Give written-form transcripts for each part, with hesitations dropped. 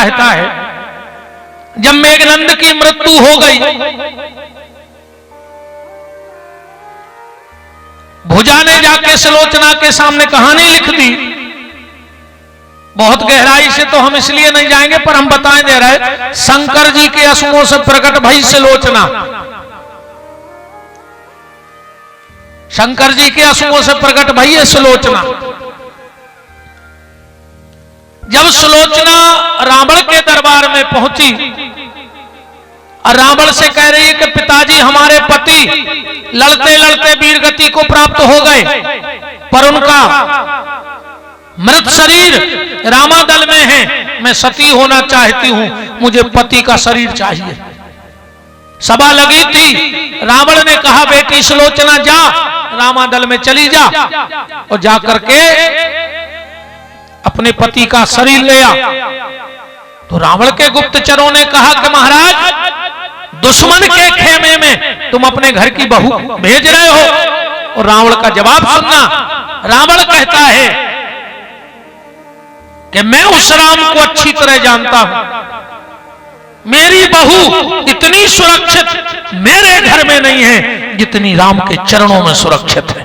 कहता है जब मेघनंद की मृत्यु हो गई, भुजा ने जाके सुलोचना के सामने कहानी लिख दी। बहुत गहराई से तो हम इसलिए नहीं जाएंगे, पर हम बताएं दे रहे, शंकर जी के अश्वों से प्रकट भई सुलोचना, शंकर जी के अश्वों से प्रकट भई है सुलोचना। जब सुलोचना रावण के दरबार में पहुंची और रावण से कह रही है कि पिताजी हमारे पति लड़ते लड़ते वीर गति को प्राप्त हो गए, पर उनका मृत शरीर रामादल में है, मैं सती होना चाहती हूं, मुझे पति का शरीर चाहिए। सभा लगी थी, रावण ने कहा बेटी सुलोचना जा रामादल में चली जा और जाकर के अपने पति का शरीर ले आ। तो रावण के गुप्तचरों ने कहा कि महाराज दुश्मन के खेमे में तुम अपने घर की बहू भेज रहे हो। और रावण का जवाब सुनना, रावण कहता है कि मैं उस राम को अच्छी तरह जानता हूं, मेरी बहू इतनी सुरक्षित मेरे घर में नहीं है जितनी राम के चरणों में सुरक्षित है।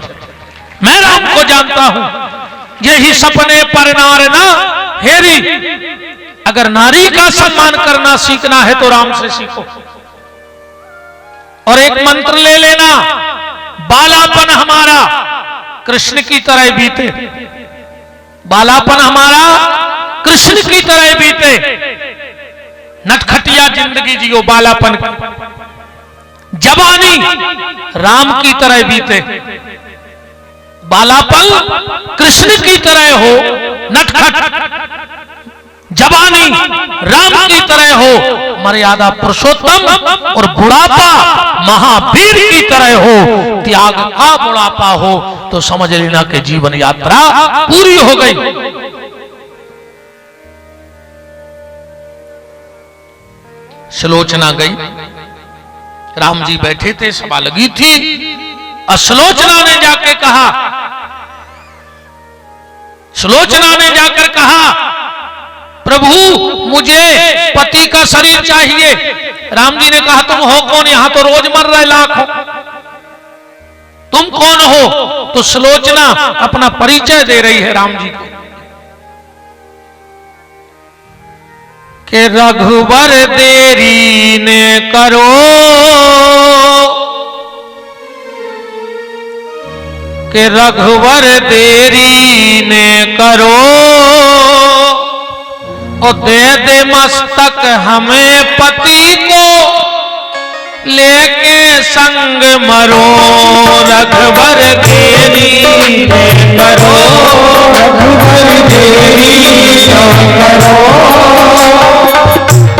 मैं राम को जानता हूं, यही सपने पर नार ना हेरी। अगर नारी का सम्मान करना सीखना है तो राम से सीखो। और एक मंत्र ले लेना, बालापन हमारा कृष्ण की तरह बीते, बालापन हमारा कृष्ण की तरह बीते, नटखटिया जिंदगी जियो बालापन, जवानी राम की तरह बीते, बालापन कृष्ण की तरह हो, नटखट जवानी राम की तरह हो, मर्यादा पुरुषोत्तम और बुढ़ापा महावीर की तरह हो, त्याग का बुढ़ापा हो, तो समझ लेना कि जीवन यात्रा पूरी हो गई। सुलोचना गई, राम जी बैठे थे, सभा लगी थी, और सुलोचना ने जाके कहा, सुलोचना ने जाकर कहा प्रभु मुझे पति का शरीर चाहिए। राम जी ने कहा तुम हो कौन, यहां तो रोज मर रहे लाखों, तुम कौन हो? तो सुलोचना अपना परिचय दे रही है राम जी को कि रघुवर देरी ने करो, कि रघुवर देरी ने करो, और दे दे मस्तक हमें पति को, लेके संग मरो। रघुवर देरी ने करो, रघुवर देरी न करो,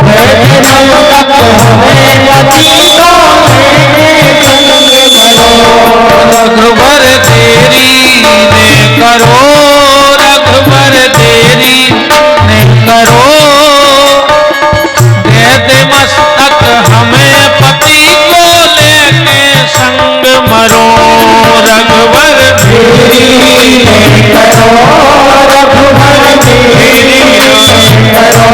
दे दे मस्तक हमें पति को, लेके संग मरो। रघुवर देरी ने करो, रघुवर देरी ने करो, दे दे मस्तक हमें पति को, लेके संग मरो। रघुवर देरी ने करो, रघुवर देरी ने करो,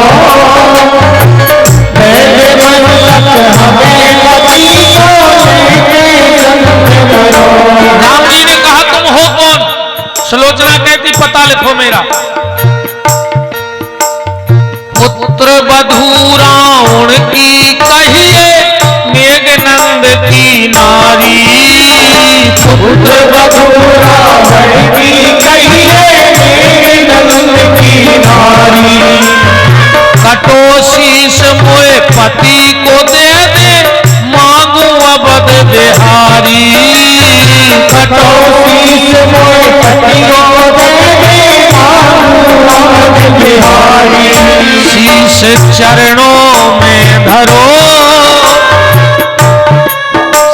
दे दे मस्तक हमें पति को, लेके संग मरो। राम जी ने कहा तुम हो कौन? सुलोचना कहती पता लिखो मेरा, पुत्र बधू रावण की कहिए, मेघनंद की नारी। पुत्र बधू रावण की कहिए, मेघनंद की नारी। कटो शीश मोए पति को दे दे, मांगू अवध बिहारी। कटो शीश मोए पति को दे दे, मांगू अवध बिहारी। शीश चरणों में धरो,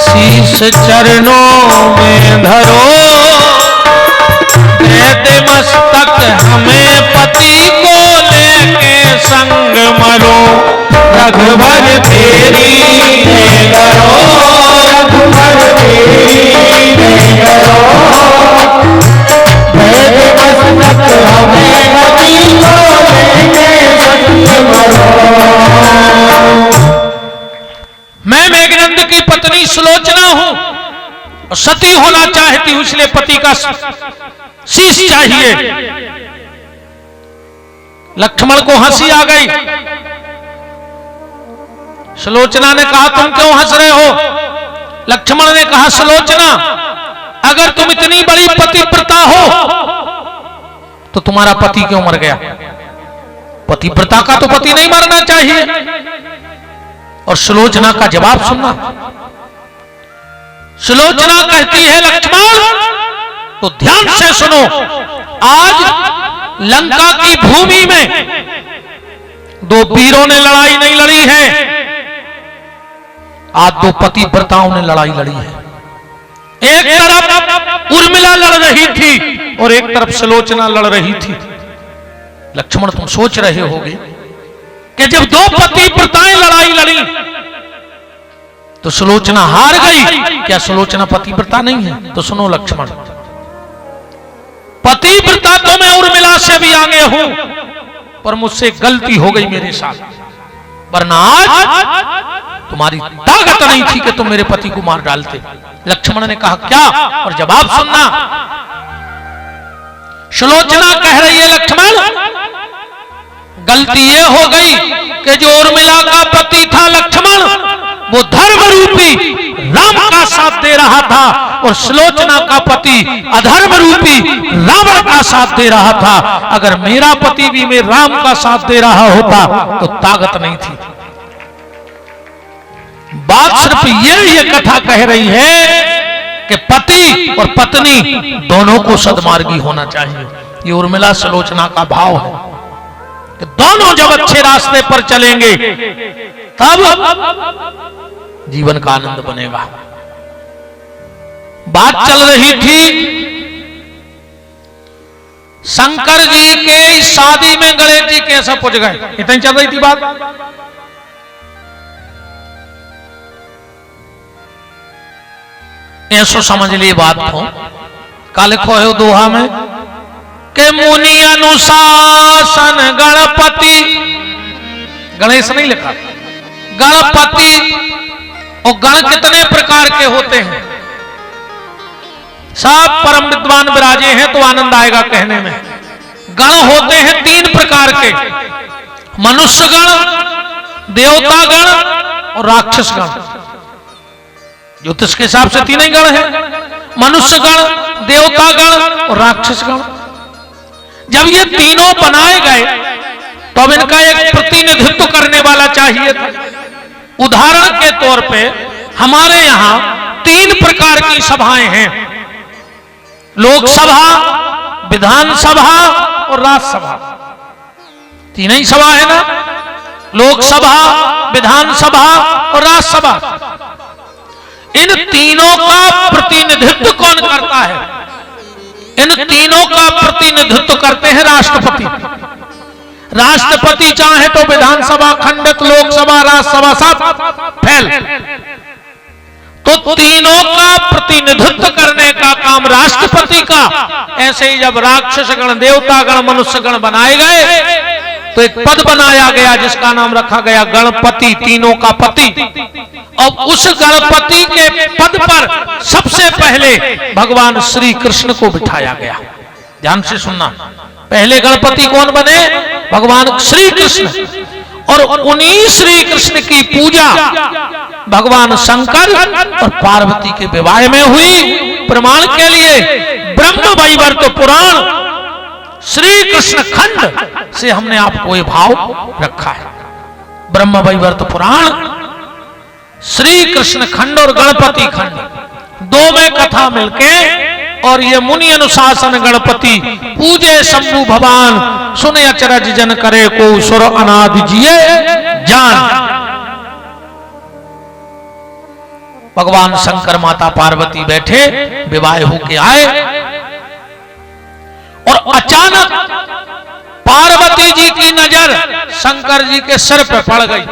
शीश चरणों में धरो, दे दे मस्तक हमें पति को, लेके संग मरो। रघुवर देरी ने करो, रघुवर देरी ने करो, दे दे मस्तक हमें पति को, लेके संग मरो। और सती होना चाहती हूं, इसलिए पति का शीश चाहिए। लक्ष्मण को हंसी आ गई। सुलोचना ने कहा तुम क्यों हंस रहे हो? लक्ष्मण ने कहा सुलोचना, अगर तुम इतनी बड़ी पतिव्रता हो तो तुम्हारा पति क्यों मर गया? पतिव्रता का तो पति नहीं मरना चाहिए। और सुलोचना का जवाब सुनना। सुलोचना कहती है लक्ष्मण तो ध्यान से सुनो, आज लंका की भूमि में दो वीरों ने लड़ाई नहीं लड़ी है, आज दो पतिव्रताओं ने लड़ाई लड़ी है। एक तरफ उर्मिला लड़ रही थी और एक तरफ सुलोचना लड़ रही थी। लक्ष्मण तुम सोच रहे होगे कि जब दो पतिव्रताएं लड़ाई लड़ी तो सुलोचना हार गई। क्या सुलोचना पतिव्रता नहीं है? तो सुनो लक्ष्मण, पतिव्रता तो मैं उर्मिला से भी आगे हूं, पर मुझसे गलती हो गई मेरे साथ, वरना आज तुम्हारी ताकत नहीं थी कि तुम मेरे पति को मार डालते। लक्ष्मण ने कहा क्या? और जवाब सुनना। सुलोचना कह रही है लक्ष्मण, गलती ये हो गई कि जो उर्मिला का पति था लक्ष्मण, वो धर्म रूपी राम का साथ दे रहा था और सुलोचना का पति अधर्म रूपी रावण का साथ दे रहा था। अगर मेरा पति भी मेरे राम का साथ दे रहा होता तो ताकत नहीं थी। बात सिर्फ ये कथा कह रही है कि पति और पत्नी दोनों को सद्मार्गी होना चाहिए। ये उर्मिला सुलोचना का भाव है कि दोनों जब अच्छे रास्ते पर चलेंगे तब जीवन का आनंद बनेगा। बात चल रही थी शंकर जी के शादी में गणेश जी कैसे पहुंच गए, इतनी चल रही थी बात। ऐसो समझ लिए बात को। कल खोए दोहा में के मुनि अनुशासन गणपति, गणेश नहीं लिखा, गणपति। और गण कितने प्रकार के होते हैं? सब परम विद्वान विराजे हैं तो आनंद आएगा कहने में। गण होते हैं तीन प्रकार के, मनुष्य गण, देवता गण और राक्षस गण। ज्योतिष के हिसाब से तीन ही गण है, मनुष्य गण, देवता गण और राक्षस गण। जब ये तीनों बनाए गए तो अब इनका एक प्रतिनिधित्व करने वाला चाहिए था। उदाहरण के तौर पे हमारे यहां तीन प्रकार की सभाएं हैं, लोकसभा, विधानसभा और राज्यसभा। तीन ही सभा है ना, लोकसभा, विधानसभा और राज्यसभा। इन तीनों का प्रतिनिधित्व कौन करता है? इन तीनों का प्रतिनिधित्व करते हैं राष्ट्रपति। राष्ट्रपति चाहे तो विधानसभा खंडित, लोकसभा, राज्यसभा सब फैल। तो तीनों का प्रतिनिधित्व करने का काम राष्ट्रपति का। ऐसे ही जब राक्षस गण, देवता गण, मनुष्य गण बनाए गए तो एक पद बनाया गया जिसका नाम रखा गया गणपति, तीनों का पति। और उस गणपति के पद पर सबसे पहले भगवान श्री कृष्ण को बिठाया गया। ध्यान से सुनना, पहले गणपति कौन बने? भगवान श्री कृष्ण। और उन्हीं श्री कृष्ण की पूजा भगवान शंकर और पार्वती के विवाह में हुई। प्रमाण के लिए ब्रह्म वैवर्त पुराण श्री कृष्ण खंड से हमने आपको ये भाव रखा है। ब्रह्म वैवर्त पुराण, श्री कृष्ण खंड और गणपति खंड, दो में कथा मिलके। और ये मुनि अनुशासन गणपति पूजे शंभु भगवान, सुने अचरज जन करे को सुर अनादि जिए जान। भगवान शंकर माता पार्वती बैठे, विवाह होके आए और अचानक पार्वती जी की नजर शंकर जी के सिर पे पड़ गई।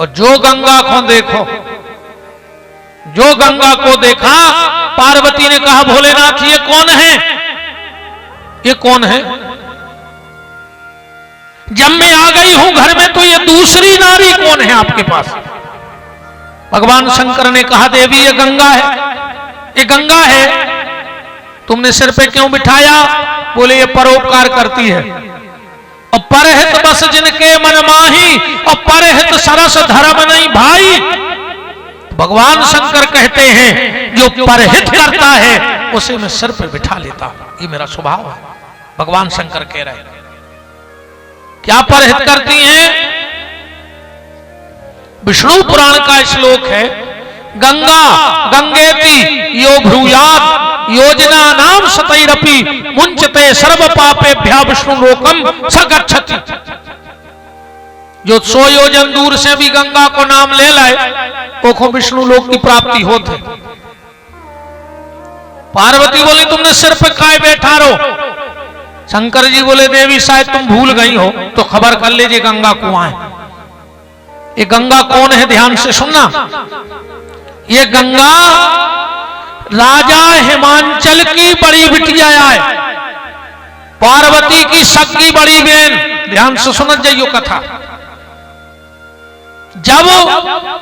और जो गंगा को देखो, जो गंगा को देखा, पार्वती ने कहा भोलेनाथ ये कौन है? ये कौन है? जब मैं आ गई हूं घर में तो ये दूसरी नारी कौन है आपके पास? भगवान शंकर ने कहा देवी ये गंगा है, ये गंगा है, तुमने सिर पे क्यों बिठाया? बोले ये परोपकार करती है। और परहित बस जिनके मन माही, और परहित सरस धर्म नहीं भाई। भगवान शंकर कहते हैं जो परहित करता है उसे मैं सिर पे बिठा लेता हूं, ये मेरा स्वभाव है। भगवान शंकर कह रहे हैं क्या परहित करती हैं? विष्णु पुराण का श्लोक है, गंगा गंगेति यो भ्रूयात् योजना नाम सतैरपि मुंचते सर्व पापेभ्यः विष्णु लोकम स गच्छति। जो 100 योजन दूर से भी गंगा को नाम ले लाए को विष्णु लोक की प्राप्ति होते। पार्वती बोली तुमने सिर पे काय बैठा रहो? शंकर जी बोले देवी शायद तुम भूल गई हो तो खबर कर लीजिए गंगा कुआं है। ये गंगा कौन है ध्यान से सुनना। ये गंगा राजा हिमांचल की बड़ी बिटिया है, पार्वती की सगी बड़ी बहन। ध्यान से सुन जाइयो कथा। जब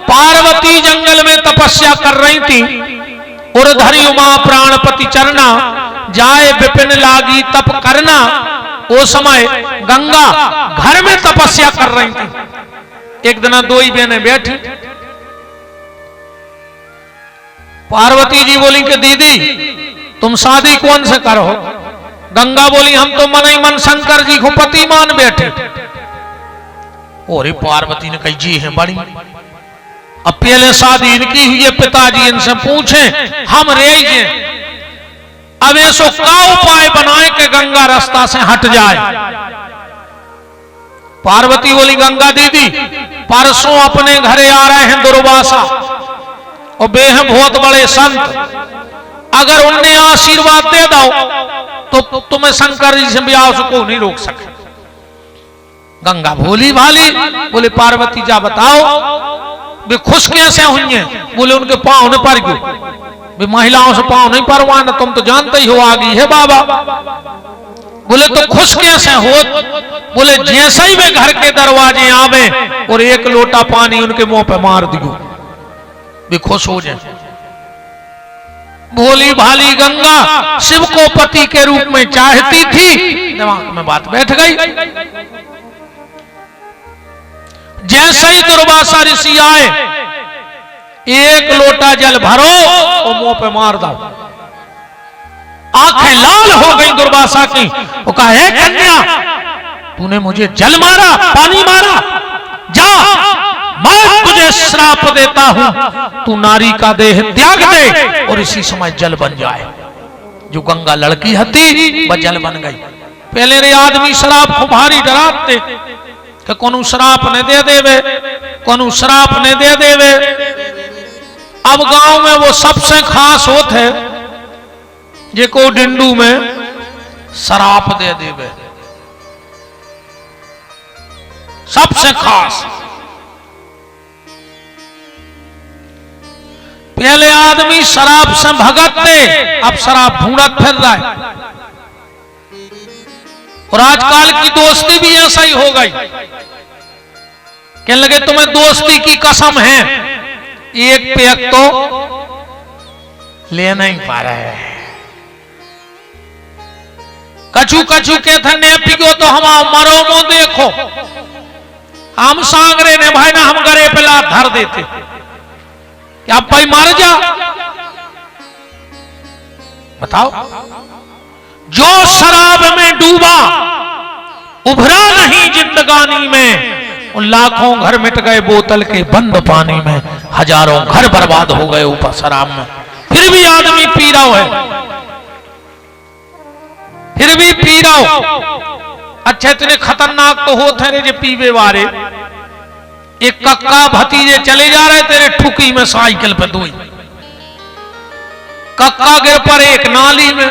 पार्वती जंगल में तपस्या कर रही थी, उर्धरी उमा प्राणपति चरना जाए विपिन लागी तप करना, वो समय गंगा घर में तपस्या कर रही थी। एक दिन दो ही बहनें बैठी, पार्वती जी बोली कि दीदी तुम शादी कौन से करो? गंगा बोली हम तो मन ही मन शंकर जी को पति मान बैठे। और पार्वती ने कही जी है बड़ी, अब पहले शादी इनकी हुई है, पिताजी इनसे पूछे हम रेजे, अब ऐसो का उपाय बनाए कि गंगा रास्ता से हट जाए। पार्वती बोली गंगा दीदी परसों अपने घरे आ रहे हैं दुर्वासा, और बेह बहुत बड़े संत, अगर उनने आशीर्वाद दे दो तो तुम्हें शंकर जी से ब्याह को नहीं रोक सके। गंगा भोली भाली बोले पार्वती जा बताओ वे खुश कैसे हुई हैं? बोले उनके पांव ने पर गयो, वे महिलाओं से पांव नहीं परवाना, तुम तो जानते ही हो आ गई है बाबा। बोले तो खुश कैसे हो? बोले जैसे ही वे घर के दरवाजे आवे और एक लोटा पानी उनके मुंह पे मार दियो वे खुश हो जाए। भोली भाली गंगा शिव को पति के रूप में चाहती थी, दिमाग में बात बैठ गई। जैसे ही दुर्वासा ऋषि आए, एक लोटा जल भरो और मुंह पे मार दो। आंखें लाल हो गई दुर्वासा की। वो कहा है कन्या तूने मुझे जल मारा, पानी मारा, जा मैं तुझे श्राप देता हूं, तू नारी का देह त्याग दे और इसी समय जल बन जाए। जो गंगा लड़की हती वह जल बन गई। पहले रे आदमी श्राप को भारी डराते कि कोनो श्राप ने दे देवे, कोनो श्राप ने दे देवे। अब गांव में वो सबसे खास होते जे को डिंडू में श्राप दे देवे, सबसे खास। पहले आदमी शराब से भगते, अब शराब ढूंढत फिर रहा है। और आजकल की दोस्ती भी ऐसा ही हो गई। कहने लगे तुम्हें दोस्ती की कसम है, एक पैक तो ले नहीं पा रहे हैं। कछु कछु के थे ने पिगो तो हम मरो मो देखो, हम सांगरे ने भाई ना हम गरे पे लात धर देते क्या भाई मार जा। बताओ जो शराब में डूबा उभरा नहीं जिंदगानी में, उन लाखों घर मिट गए बोतल के बंद पानी में, हजारों घर बर्बाद हो गए ऊपर शराब में। फिर भी आदमी पी रहा है, फिर भी पी रहा हो। अच्छा इतने खतरनाक तो होते रे जे पीवे वाले। एक कक्का भतीजे चले जा रहे तेरे ठुकी में साइकिल पे दो, कक्का गिर पर एक नाली में।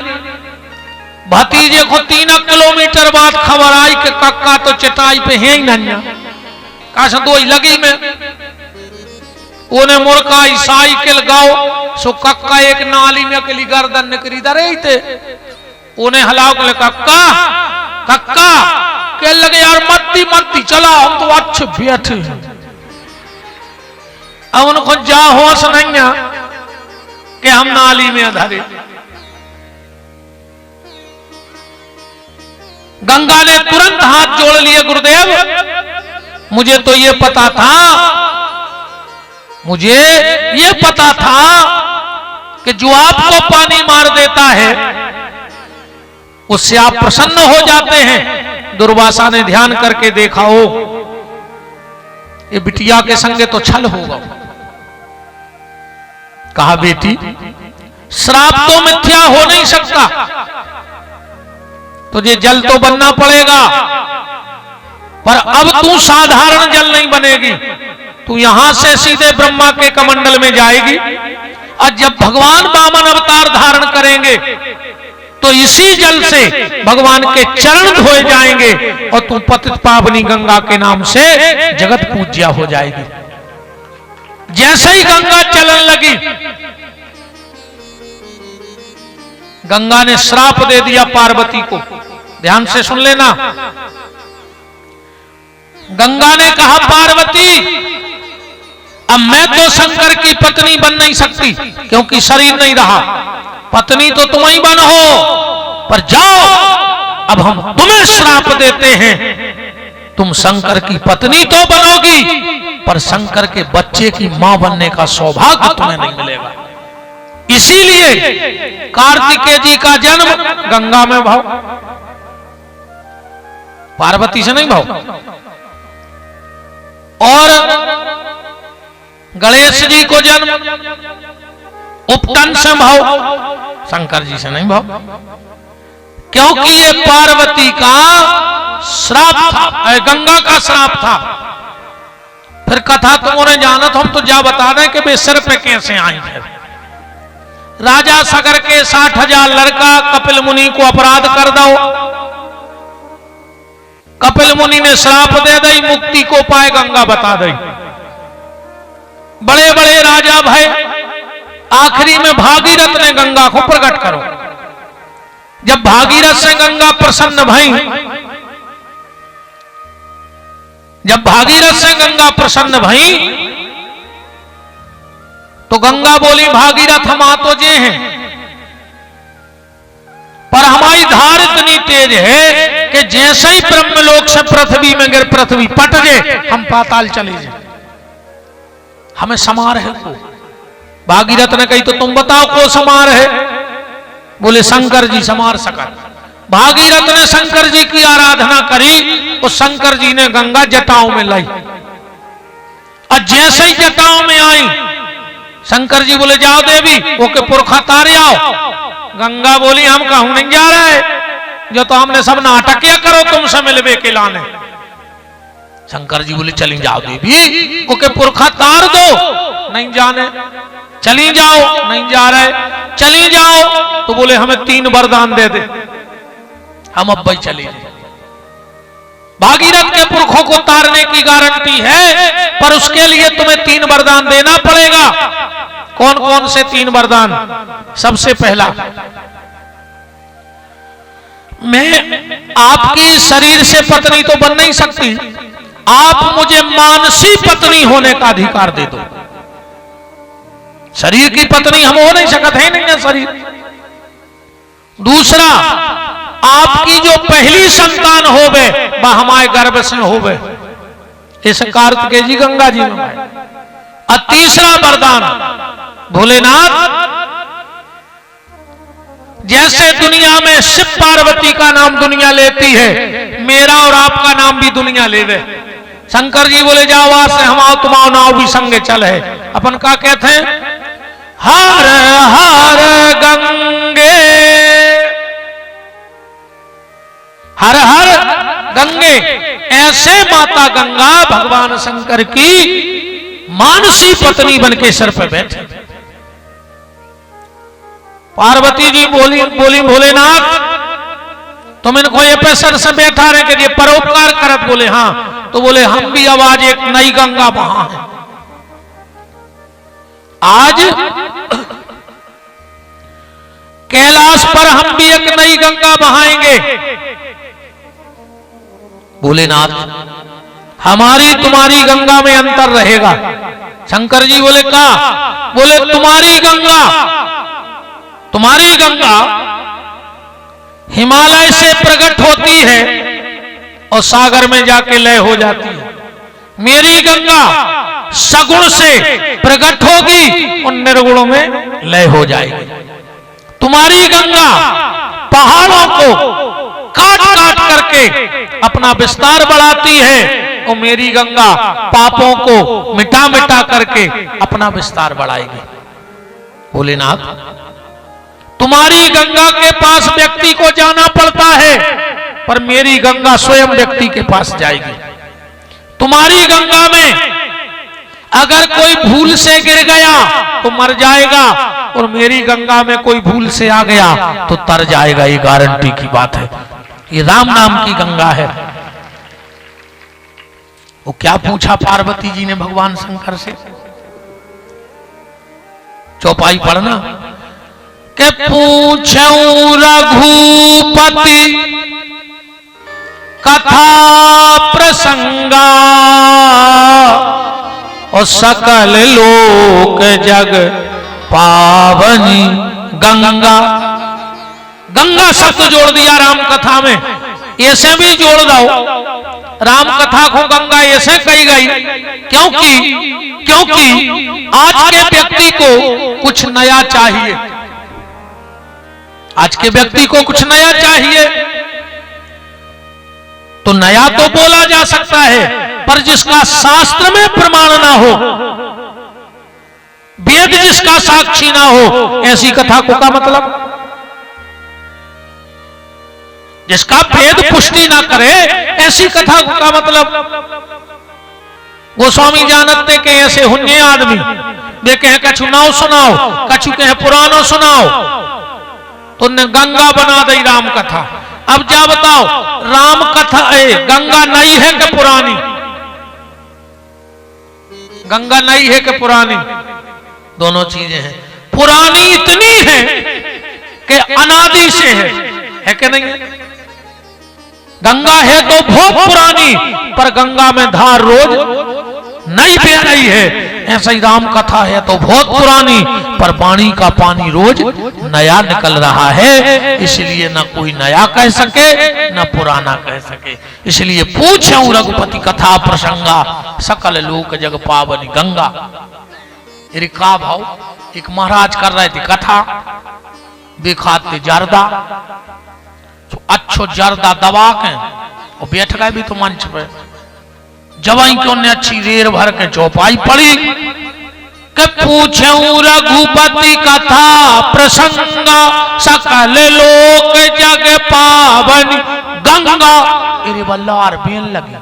भतीजे को 3 किलोमीटर बाद खबर आई कि कक्का तो चटाई पे है ही नहीं, काश दो ही लगी में। उन्हें मुर्काई साइकिल गाओ सो कक्का एक नाली में अकेली गर्दन निकली दरे थे। उन्हें हलाओ के कक्का कक्का कह लगे यार मत्ती मत्ती चला, हम तो अच्छे बैठे हैं। अब उनको जा होश नहीं है कि हम नाली में अधरे। गंगा ने तुरंत हाथ जोड़ लिए, गुरुदेव मुझे तो ये पता था, मुझे ये पता था कि जो आपको पानी मार देता है उससे आप प्रसन्न हो जाते हैं। दुर्वासा ने ध्यान करके देखा, हो ये बिटिया के संगे तो छल होगा। कहा बेटी श्राप तो मिथ्या हो नहीं सकता, तुझे जल तो बनना पड़ेगा, पर अब तू साधारण जल नहीं बनेगी, तू यहां से सीधे ब्रह्मा के कमंडल में जाएगी। और जब भगवान वामन अवतार धारण करेंगे तो इसी जल से भगवान के चरण धोए जाएंगे और तू पतित पावनी गंगा के नाम से जगत पूज्या हो जाएगी। जैसे ही गंगा चलन लगी, गंगा ने श्राप दे दिया पार्वती को। ध्यान से सुन लेना, गंगा ने कहा पार्वती अब मैं तो शंकर की पत्नी बन नहीं सकती क्योंकि शरीर नहीं रहा, पत्नी तो तुम ही बन हो, पर जाओ अब हम तुम्हें श्राप देते हैं, तुम शंकर की पत्नी तो बनोगी पर शंकर के बच्चे की मां बनने का सौभाग्य तुम्हें नहीं मिलेगा। इसीलिए कार्तिकेय जी का जन्म गंगा में भाव, पार्वती से नहीं भाव। और गणेश जी को जन्म उपटन से भाव, शंकर जी से नहीं भाव, क्योंकि ये पार्वती का श्राप था, गंगा का श्राप था। फिर कथा तुमने जाना तो हम तो जा बता दें कि वे सिर पे कैसे आई है। राजा सगर के 60,000 लड़का कपिल मुनि को अपराध कर दो, कपिल मुनि ने श्राप दे दी, मुक्ति को पाए गंगा बता दी। बड़े बड़े राजा भाई, आखिरी में भागीरथ ने गंगा को प्रकट करो। जब भागीरथ से गंगा प्रसन्न भई, जब भागीरथ से गंगा प्रसन्न भई तो गंगा बोली भागीरथ हम आ तो जे हैं, पर हमारी धार इतनी तेज है कि जैसे ही ब्रह्मलोक से पृथ्वी में गिर, पृथ्वी पट जाए, हम पाताल चले जाए, हमें समार है को। भागीरथ ने कही तो तुम बताओ को समार है? बोले शंकर जी समार सका। भागीरथ ने शंकर जी की आराधना करी, तो शंकर जी ने गंगा जटाओं में लाई, और जैसे ही जटाओं में आई शंकर जी बोले जाओ देवी ओके पुरखा तारे आओ। गंगा बोली हम कहूं नहीं जा रहे, जो तो हमने सब नाटक किया करो तुमसे मिलवे के लाने। शंकर जी बोले चली जाओ देवी ओके पुरखा तार दो, नहीं जाने। चली जाओ, नहीं जा रहे, चली जाओ, तो बोले हमें 3 वरदान दे दे, हम अब भाई चले जाए। भागीरथ के पुरखों को तारने की गारंटी है, पर उसके लिए तुम्हें 3 वरदान देना पड़ेगा। कौन कौन से 3 वरदान? सबसे पहला, मैं आपकी शरीर से पत्नी तो बन नहीं सकती, आप मुझे मानसी पत्नी होने का अधिकार दे दो। शरीर की पत्नी हम हो नहीं सकते हैं, नहीं है शरीर। दूसरा, आपकी जो पहली संतान होवे वह हमारे गर्भ से होवे, इस कार्तिकेय जी गंगा जी में। और तीसरा वरदान, भोलेनाथ जैसे दुनिया में शिव पार्वती का नाम दुनिया लेती है, मेरा और आपका नाम भी दुनिया ले दे। शंकर जी बोले जाओ वहां से, हम आओ तुम आओ, नाव भी संगे चल है। अपन का कहते हैं हर हर गंगे, हर हर गंगे। ऐसे माता गंगा भगवान शंकर की मानसी पत्नी बनके सर पर बैठे। पार्वती जी बोली भोलेनाथ तुम इनको ये पैसर से बैठा रहे कि ये परोपकार करत? बोले हाँ। तो बोले हम भी अब आज एक नई गंगा बहा है, आज कैलाश पर हम भी एक नई गंगा बहाएंगे। भोलेनाथ हमारी तुम्हारी गंगा में अंतर रहेगा, शंकर जी बोले का? बोले तुम्हारी गंगा हिमालय से प्रकट होती है और सागर में जाके लय हो जाती है। मेरी गंगा सगुण से प्रकट होगी और निर्गुण में लय हो जाएगी। तुम्हारी गंगा पहाड़ों को काट काट करके अपना विस्तार बढ़ाती है और मेरी गंगा पापों को मिटा मिटा करके अपना विस्तार बढ़ाएगी। भोलेनाथ, तुम्हारी गंगा के पास व्यक्ति को जाना पड़ता है, पर मेरी गंगा स्वयं व्यक्ति के पास जाएगी। तुम्हारी गंगा में अगर कोई भूल से गिर गया तो मर जाएगा, और मेरी गंगा में कोई भूल से आ गया तो तर जाएगा। ये गारंटी की बात है। ये राम नाम की गंगा है। वो क्या पूछा पार्वती जी ने भगवान शंकर से? चौपाई पढ़ना के पूछूं रघुपति कथा प्रसंगा, और सकल लोक जग पावनी गंगा। गंगा शब्द जोड़ दिया राम कथा में, ऐसे भी जोड़ दो। राम कथा को गंगा ऐसे कही गई क्योंकि आज के व्यक्ति को कुछ नया चाहिए। आज के व्यक्ति को कुछ नया चाहिए तो नया तो बोला जा सकता है, पर जिसका शास्त्र में प्रमाण ना हो, वेद जिसका साक्षी ना हो, ऐसी कथा को का मतलब? जिसका वेद पुष्टि ना करे ऐसी कथा को का मतलब? गोस्वामी जानते के ऐसे हुन्ने आदमी वे कहे कछु नाव सुनाओ, कछु कहे पुरानो सुनाओ, तो ने गंगा बना दी राम कथा। अब जा बताओ, राम कथा गंगा नई है कि पुरानी? गंगा नई है कि पुरानी? दोनों चीजें हैं। पुरानी इतनी है कि अनादि से है कि नहीं है? गंगा है तो बहुत पुरानी, पर गंगा में धार रोज नहीं बह रही है। ऐसा ही राम कथा है तो बहुत पुरानी, पर वाणी का पानी रोज नया निकल रहा है। इसलिए न कोई नया कह सके न पुराना कह सके। इसलिए पूछूं रघुपति कथा प्रसंगा, सकल लोक जग पावनी गंगा। यदि का भाव एक महाराज कर रहे थे कथा, बेखाते जर्दा, तो अच्छो जर्दा दबा के और बैठ गए भी तो मंच पे। जवाई क्यों ने अच्छी रेर भर के चौपाई पड़ी कि पूछूं रघुपति कथा प्रसंगा, सकल लोक जग पावनी गंगा। अरे बल्लार बेन लगी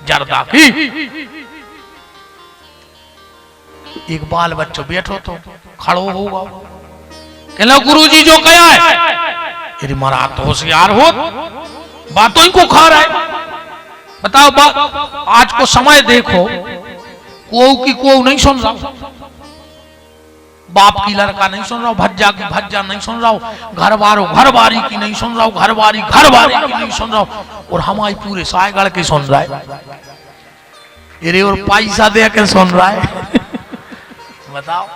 जर्दा की। एक बाल बच्चो बैठो तो खड़ो होगा, कहला गुरु जी जो कहा है। अरे महाराज तो होशियार हो, बातों ही को खा रहा है। बताओ आज को समय देखो, को की को नहीं सुन रहा, बाप की लड़का नहीं सुन रहा, भज्जा की भज्जा नहीं सुन रहा, घरवारी की नहीं सुन रहा, घरवारी की नहीं सुन रहा, और हमारी पूरे सायगढ़ के सुन रहा है। अरे और पैसा दे के सुन रहा है। बताओ,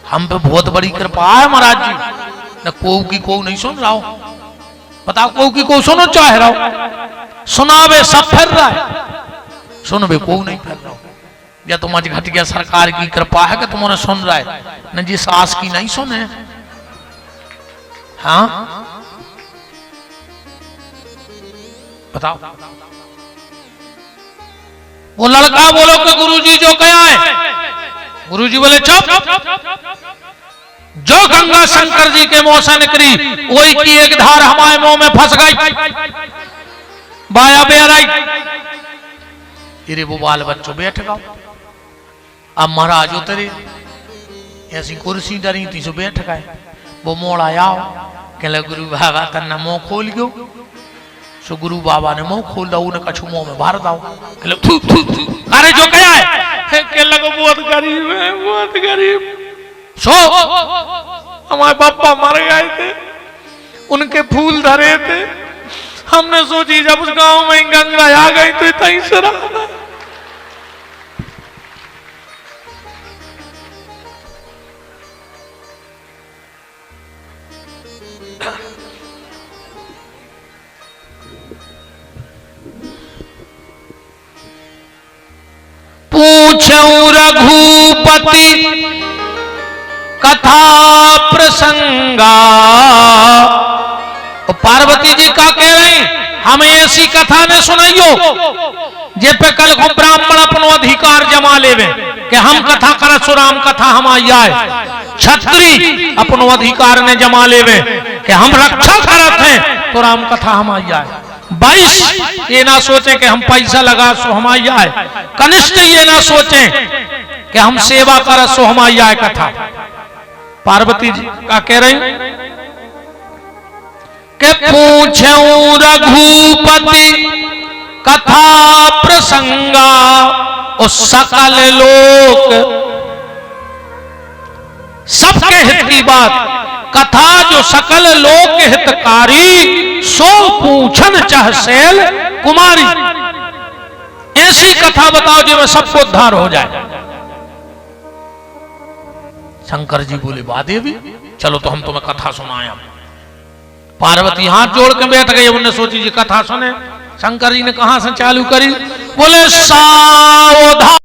हम पे बहुत बड़ी कृपा है महाराज जी। न को की को नहीं सुन रहा हो। बताओ, को की को सुनो चाह रहा हो, सुनावे सब फिर रहा है, सुनबे को नहीं फिर रहा हो। या तुम आज घट गया, सरकार की कृपा है कि तुम्हारे सुन रहा है, न जी सास की नहीं सुने। हाँ बताओ। वो लड़का बोलो कि गुरुजी जो कहा है। गुरुजी बोले चुप, जो गंगा शंकर जी के मुंह से निकली वही की एक धार हमारे मुंह में फंस गई, बाया बेराई। तेरे वो बाल बच्चों बैठ गए। अब महाराज उतरे, ऐसी कुर्सी डरी थी सो बैठ गए। वो मोड़ आया, कहले गुरु बाबा तन्ना मुंह खोल गयो। सो गुरु बाबा ने मुंह खोल दो, उन्हें कछु मुंह में भर दो। कहले थू थू थू, अरे जो क्या है? कहले को बहुत गरीब है, बहुत गरीब। सो हमारे पापा मर गए थे, उनके फूल धरे थे। हमने सोची जब उस गांव में गंगा आ गई तो इतना ही सरा। रघुपति कथा प्रसंगा। तो पार्वती जी का कह रही हमें ऐसी कथा ने सुनाइयो जे पे कल को ब्राह्मण अपनो अधिकार जमा लेवे कि हम कथा कर सुराम कथा हम आए। छत्री अपनो अधिकार ने जमा लेवे कि हम रक्षा करत हैं तो राम कथा हम आए। 22 ये ना सोचे कि हम पैसा लगा सो हम आए। कनिष्ठ ये ना सोचे कि हम सेवा कर सो हम आए कथा। पार्वती जी का कह रही के पूछूं रघुपति कथा प्रसंगा। उस सकल लोक सबके हित की बात कथा जो सकल लोक हितकारी सो पूछन चाह शैल कुमारी। ऐसी कथा बताओ जिसमें सबको उद्धार हो जाए। शंकर जी बोले वाह देवी चलो तो हम तुम्हें कथा सुनाए। पार्वती हाथ जोड़ के बैठ गई। उन्होंने सोची जी कथा सुने। शंकर जी ने कहां से चालू करी? बोले सावधान